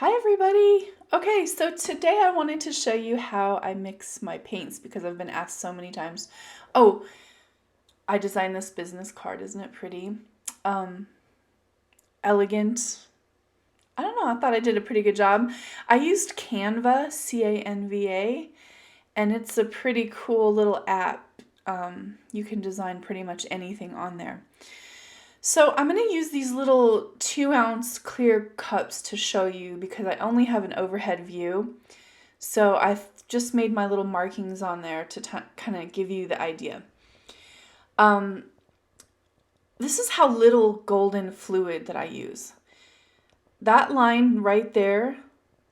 Hi everybody! Okay, so today I wanted to show you how I mix my paints because I've been asked so many times. Oh, I designed this business card, isn't it pretty? Um, Elegant. I don't know, I thought I did a pretty good job. I used Canva, C-A-N-V-A, and it's a pretty cool little app. You can design pretty much anything on there. So I'm going to use these little 2-ounce clear cups to show you because I only have an overhead view. So I've just made my little markings on there to kind of give you the idea. This is how little golden fluid that I use. That line right there,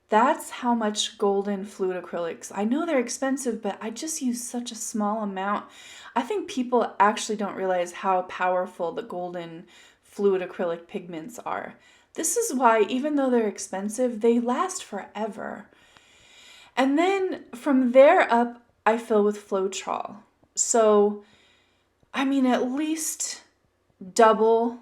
that's how much golden fluid acrylics. I know they're expensive, but I just use such a small amount. I think people actually don't realize how powerful the golden fluid acrylic pigments are. This is why, even though they're expensive, they last forever. And then from there up, I fill with Floetrol. So, I mean, at least double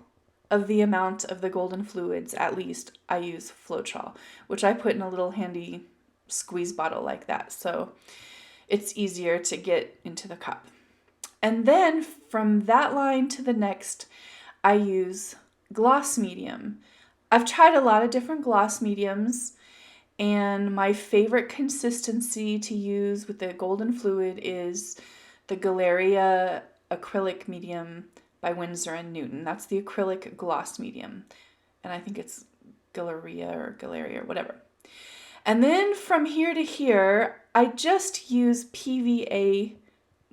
of the amount of the golden fluids, at least, I use Floetrol, which I put in a little handy squeeze bottle like that. So it's easier to get into the cup. And then from that line to the next, I use gloss medium. I've tried a lot of different gloss mediums, and my favorite consistency to use with the golden fluid is the Galeria acrylic medium by Winsor and Newton. That's the acrylic gloss medium. And I think it's Galeria or whatever. And then from here to here, I just use PVA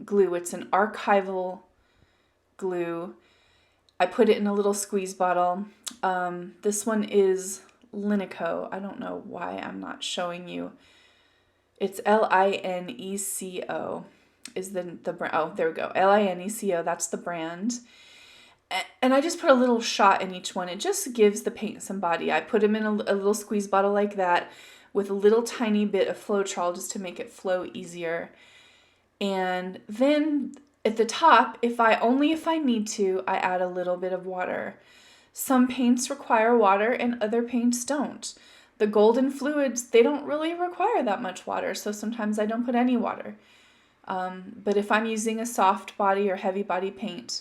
glue. It's an Archival glue. I put it in a little squeeze bottle. This one is Lineco. I don't know why I'm not showing you. It's Lineco is the brand. Oh, there we go. Lineco, that's the brand. And I just put a little shot in each one. It just gives the paint some body. I put them in a little squeeze bottle like that with a little tiny bit of Floetrol just to make it flow easier. And then at the top, if I need to, I add a little bit of water. Some paints require water and other paints don't. The golden fluids, they don't really require that much water, so sometimes I don't put any water. But if I'm using a soft body or heavy body paint,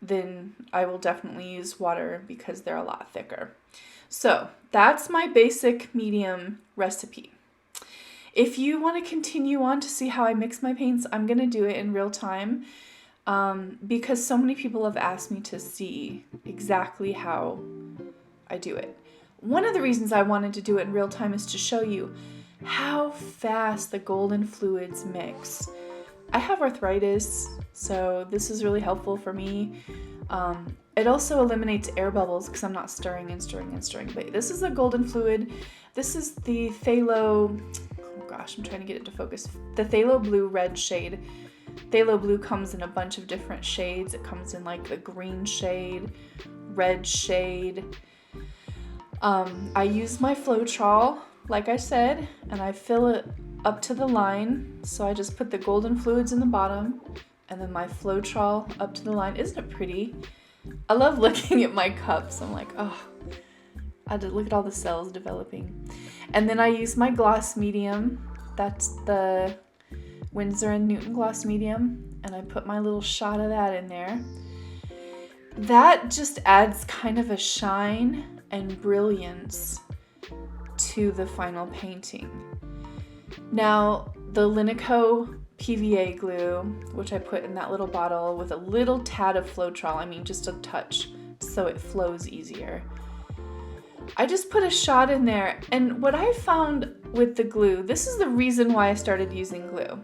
then I will definitely use water because they're a lot thicker. So that's my basic medium recipe. If you want to continue on to see how I mix my paints, I'm going to do it in real time because so many people have asked me to see exactly how I do it. One of the reasons I wanted to do it in real time is to show you how fast the golden fluids mix. I have arthritis, so this is really helpful for me. It also eliminates air bubbles because I'm not stirring. But this is a golden fluid. This is the Phthalo, oh gosh, I'm trying to get it to focus. The Phthalo Blue red shade. Phthalo Blue comes in a bunch of different shades. It comes in like the green shade, red shade. I use my Floetrol, like I said, and I fill it up to the line. So I just put the golden fluids in the bottom and then my Floetrol up to the line. Isn't it pretty? I love looking at my cups. I'm like, oh, I had to look at all the cells developing. And then I use my gloss medium. That's the Winsor and Newton gloss medium. And I put my little shot of that in there. That just adds kind of a shine and brilliance to the final painting. Now, the Lineco PVA glue, which I put in that little bottle with a little tad of Floetrol, I mean just a touch, so it flows easier. I just put a shot in there, and what I found with the glue, this is the reason why I started using glue.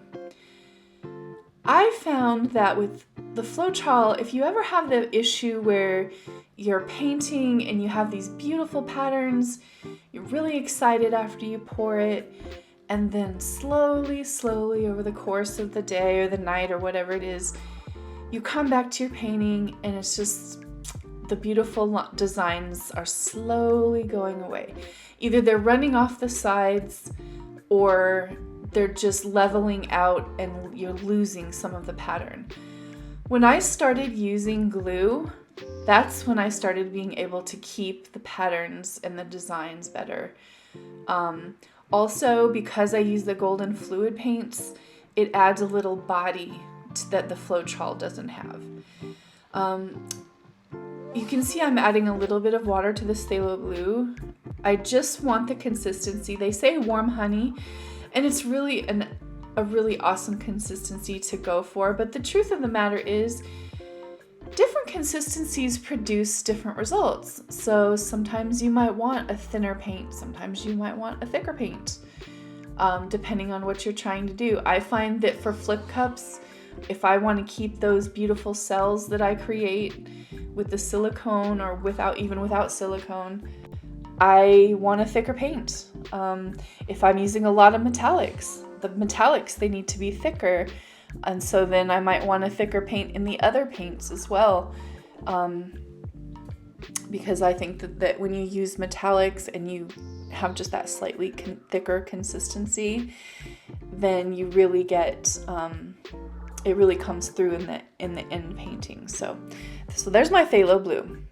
I found that with the Floetrol, if you ever have the issue where you're painting and you have these beautiful patterns, you're really excited after you pour it, and then slowly over the course of the day or the night or whatever it is, you come back to your painting and it's just the beautiful designs are slowly going away. Either they're running off the sides or they're just leveling out and you're losing some of the pattern. When I started using glue, that's when I started being able to keep the patterns and the designs better. Also, because I use the golden fluid paints, it adds a little body that the Floetrol doesn't have. You can see I'm adding a little bit of water to the phthalo blue. I just want the consistency. They say warm honey, and it's really a really awesome consistency to go for. But the truth of the matter is, different consistencies produce different results. So sometimes you might want a thinner paint. Sometimes you might want a thicker paint, depending on what you're trying to do. I find that for flip cups, if I want to keep those beautiful cells that I create with the silicone or without silicone, I want a thicker paint. If I'm using a lot of metallics, the metallics, they need to be thicker. And so then I might want a thicker paint in the other paints as well. Because I think that when you use metallics and you have just that slightly thicker consistency, then you really get, it really comes through in the end painting. So there's my phthalo blue.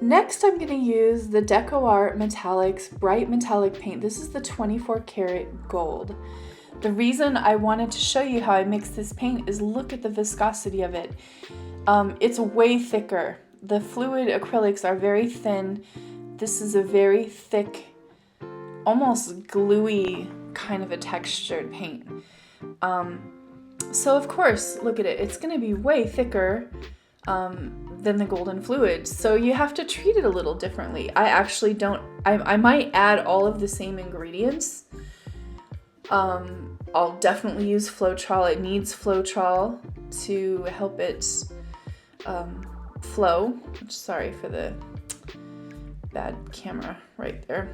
Next, I'm going to use the Decoart Metallics Bright Metallic Paint. This is the 24 karat gold. The reason I wanted to show you how I mix this paint is look at the viscosity of it. It's way thicker. The fluid acrylics are very thin. This is a very thick, almost gluey kind of a textured paint. So of course, look at it. It's going to be way thicker than the golden fluid. So you have to treat it a little differently. I might add all of the same ingredients. I'll definitely use Floetrol. It needs Floetrol to help it flow. Sorry for the bad camera right there.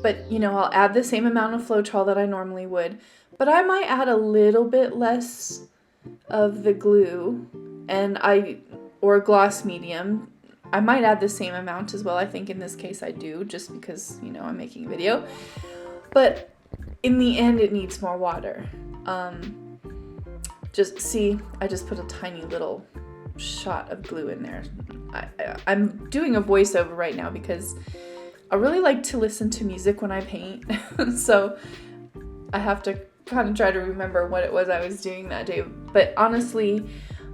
But I'll add the same amount of Floetrol that I normally would, but I might add a little bit less of the glue or gloss medium. I might add the same amount as well. I think in this case I do, just because, I'm making a video. But in the end, it needs more water. I just put a tiny little shot of glue in there. I'm doing a voiceover right now because I really like to listen to music when I paint. So I have to kind of try to remember what it was I was doing that day. But honestly,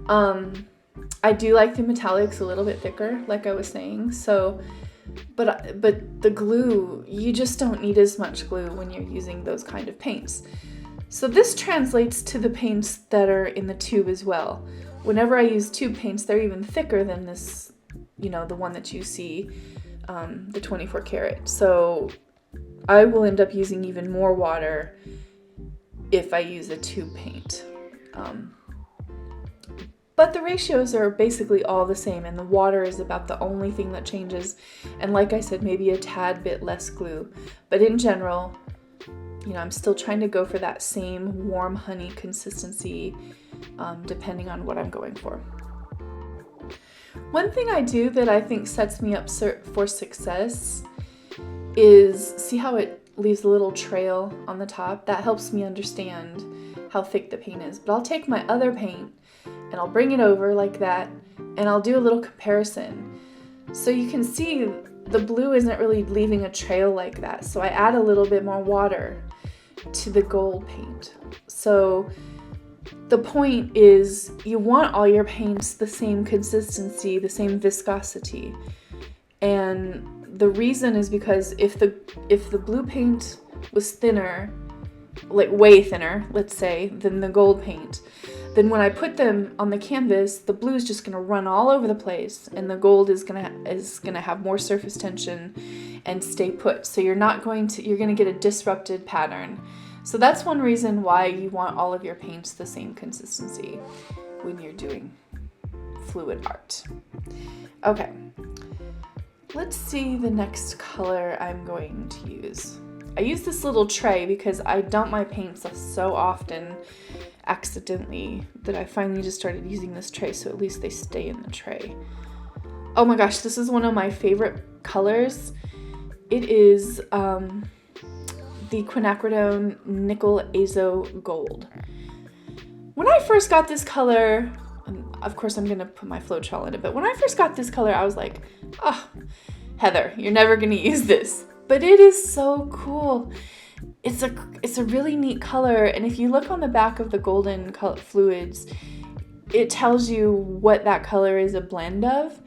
I do like the metallics a little bit thicker, like I was saying. So, but the glue, you just don't need as much glue when you're using those kind of paints. So this translates to the paints that are in the tube as well. Whenever I use tube paints, they're even thicker than this, the one that you see, the 24 karat. So I will end up using even more water if I use a tube paint. But the ratios are basically all the same, and the water is about the only thing that changes. And like I said, maybe a tad bit less glue. But in general, I'm still trying to go for that same warm honey consistency, depending on what I'm going for. One thing I do that I think sets me up for success is, see how it leaves a little trail on the top? That helps me understand how thick the paint is. But I'll take my other paint and I'll bring it over like that, and I'll do a little comparison. So you can see the blue isn't really leaving a trail like that. So I add a little bit more water to the gold paint. So the point is, you want all your paints the same consistency, the same viscosity. And the reason is because if the blue paint was thinner, like way thinner, let's say, than the gold paint, then when I put them on the canvas, the blue is just going to run all over the place, and the gold is going to have more surface tension and stay put. So you're going to get a disrupted pattern. So that's one reason why you want all of your paints the same consistency when you're doing fluid art. Okay, let's see the next color I'm going to use. I use this little tray because I dump my paints so often accidentally that I finally just started using this tray, so at least they stay in the tray. Oh my gosh, this is one of my favorite colors. It is the quinacridone Nickel Azo Gold. When I first got this color, of course I'm going to put my Floetrol in it, but when I first got this color, I was like, oh, Heather, you're never going to use this. But it is so cool. It's a really neat color, and if you look on the back of the golden fluids, it tells you what that color is a blend of,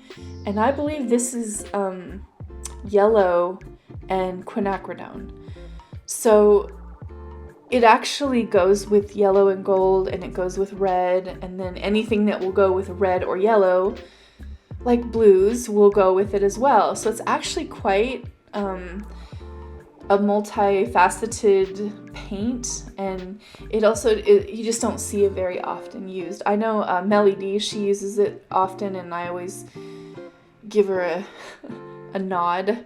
and I believe this is yellow and quinacridone. So it actually goes with yellow and gold, and it goes with red, and then anything that will go with red or yellow, like blues, will go with it as well. So it's actually quite a multifaceted paint, and it also, you just don't see it very often used. I know Melly D, she uses it often, and I always give her a nod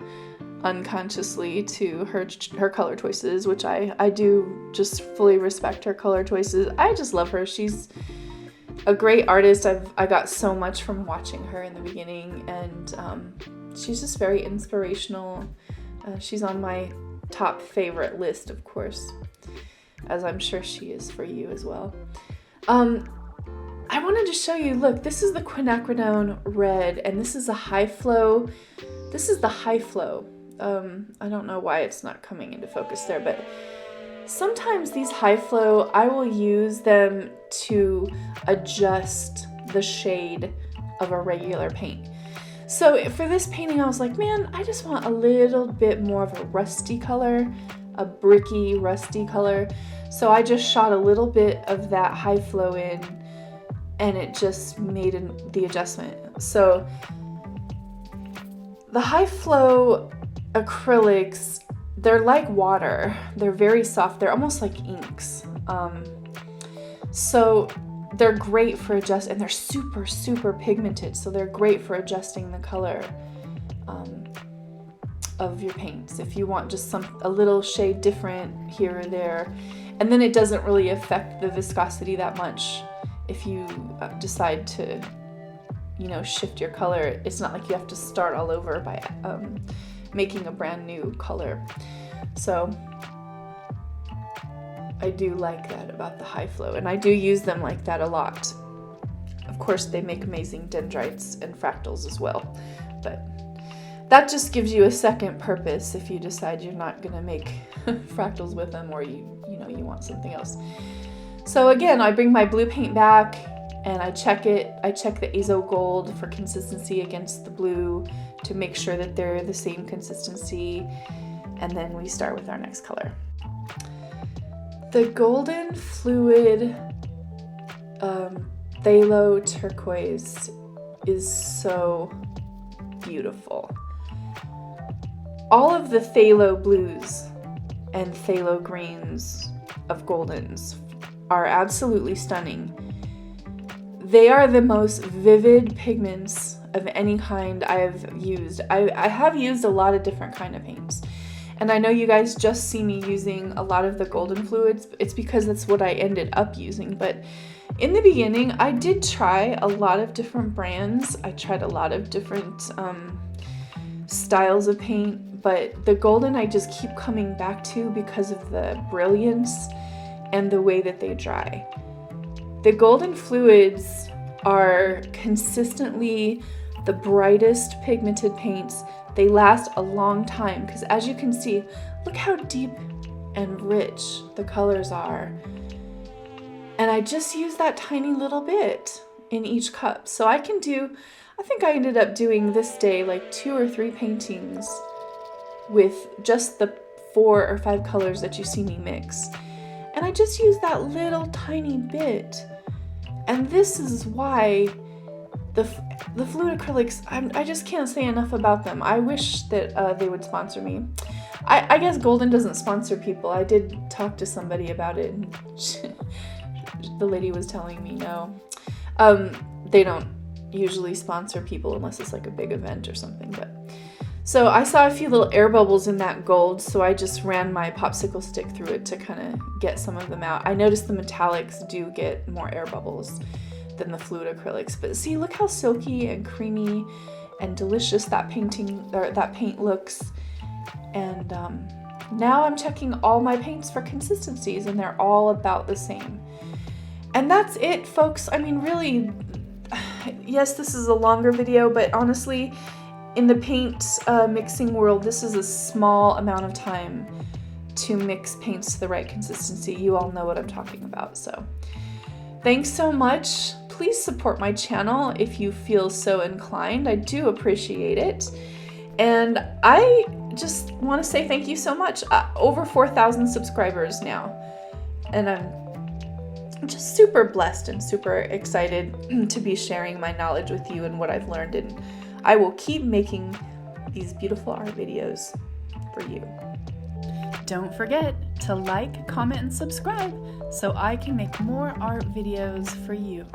unconsciously to her color choices, which I do just fully respect her color choices. I just love her. She's a great artist. I got so much from watching her in the beginning, and she's just very inspirational. She's on my top favorite list, of course, as I'm sure she is for you as well. I wanted to show you, look, this is the quinacridone red, and this is a high flow. This is the high flow. I don't know why it's not coming into focus there, but sometimes these high flow, I will use them to adjust the shade of a regular paint. So for this painting, I was like, man, I just want a little bit more of a rusty color, a bricky, rusty color. So I just shot a little bit of that high flow in, and it just made the adjustment. So the high flow acrylics, they're like water. They're very soft. They're almost like inks. So they're great for adjust, and they're super, super pigmented. So they're great for adjusting the color of your paints. If you want just a little shade different here or there, and then it doesn't really affect the viscosity that much. If you decide to, shift your color, it's not like you have to start all over by making a brand new color. So I do like that about the high flow, and I do use them like that a lot. Of course, they make amazing dendrites and fractals as well, but that just gives you a second purpose if you decide you're not gonna make fractals with them, or you want something else. So again, I bring my blue paint back and I check it. I check the azo gold for consistency against the blue to make sure that they're the same consistency, and then we start with our next color. The golden fluid phthalo turquoise is so beautiful. All of the phthalo blues and phthalo greens of goldens are absolutely stunning. They are the most vivid pigments of any kind I've used. I have used a lot of different kind of paints, and I know you guys just see me using a lot of the golden fluids. It's because that's what I ended up using, but in the beginning I did try a lot of different brands. I tried a lot of different styles of paint, but the golden I just keep coming back to because of the brilliance and the way that they dry. The golden fluids are consistently the brightest pigmented paints. They last a long time because, as you can see, look how deep and rich the colors are. And I just use that tiny little bit in each cup. So I think I ended up doing this day like 2 or 3 paintings with just the 4 or 5 colors that you see me mix. And I just use that little tiny bit. And this is why the fluid acrylics, I just can't say enough about them. I wish that they would sponsor me. I guess Golden doesn't sponsor people. I did talk to somebody about it, and the lady was telling me no. They don't usually sponsor people unless it's like a big event or something. But so I saw a few little air bubbles in that gold, so I just ran my popsicle stick through it to kind of get some of them out. I noticed the metallics do get more air bubbles than the fluid acrylics, but see, look how silky and creamy and delicious that paint looks. And now I'm checking all my paints for consistencies, and they're all about the same. And that's it, folks. I mean, really, yes, this is a longer video, but honestly, in the paint mixing world, this is a small amount of time to mix paints to the right consistency. You all know what I'm talking about. So thanks so much. Please support my channel if you feel so inclined. I do appreciate it. And I just want to say thank you so much. Over 4,000 subscribers now. And I'm just super blessed and super excited to be sharing my knowledge with you and what I've learned. And I will keep making these beautiful art videos for you. Don't forget to like, comment, and subscribe so I can make more art videos for you.